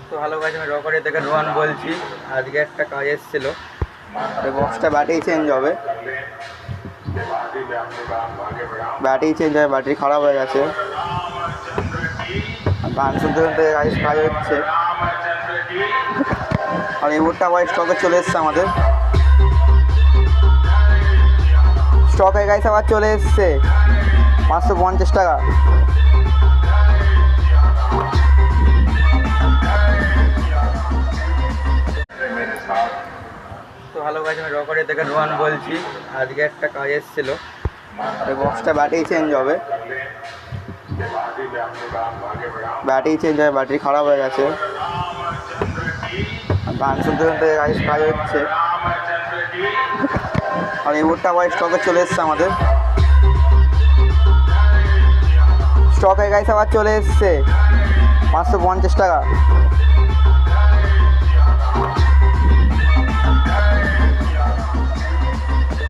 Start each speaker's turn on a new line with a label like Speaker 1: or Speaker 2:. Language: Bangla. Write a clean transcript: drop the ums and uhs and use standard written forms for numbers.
Speaker 1: তো ভালো কাজ, আমি রকরি থেকে রোহান বলছি। আজকে একটা কাজ এসেছিল, এই বক্সটা ব্যাটারি চেঞ্জ হবে। ব্যাটারি খারাপ হয়ে গেছে। গান শুনতে শুনতে কাজ হচ্ছে। আর এই বোর্ডটা আবার স্টকে চলে এসছে আমাদের। স্টকে গাইস আবার চলে এসছে 550 টাকা। তো ভালো কাজ, আমি রকরি থেকে রোহান বলছি। আজকে একটা কাজ এসেছিল, এই বক্সটা ব্যাটারি চেঞ্জ হবে। ব্যাটারি খারাপ হয়ে গেছে। গান শুনতে শুনতে কাজ হচ্ছে। আর এই বোর্ডটা আবার স্টকে চলে এসছে আমাদের। স্টকে গাইস আবার চলে এসছে 550 টাকা।